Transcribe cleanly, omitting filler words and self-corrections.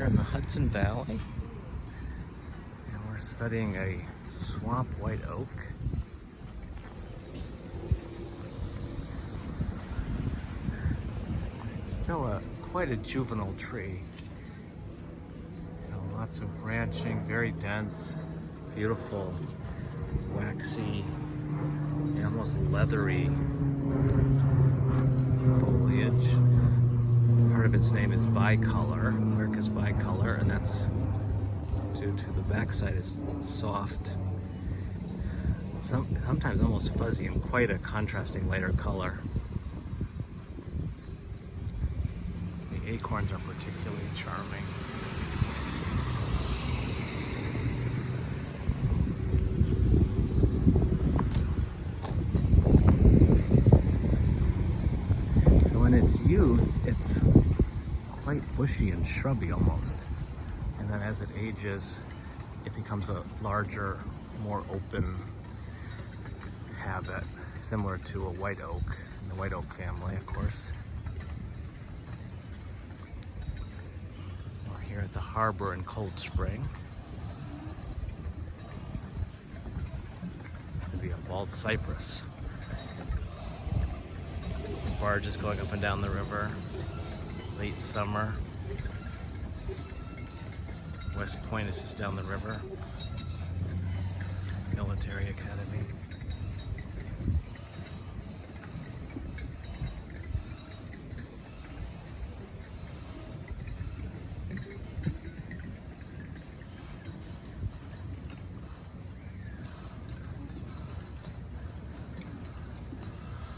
here in the Hudson Valley, and we're studying a swamp white oak. It's still quite a juvenile tree. Lots of branching, very dense, beautiful, waxy, almost leathery foliage. Part of its name is bicolor, Quercus bicolor, and that's due to the backside is soft, sometimes almost fuzzy, and quite a contrasting lighter color. The acorns are particularly charming. In its youth, it's quite bushy and shrubby almost, and then as it ages, it becomes a larger, more open habit, similar to a white oak, in the white oak family, of course. We're here at the harbor in Cold Spring. This would be a bald cypress. Barges going up and down the river, late summer. West Point is just down the river. Military Academy.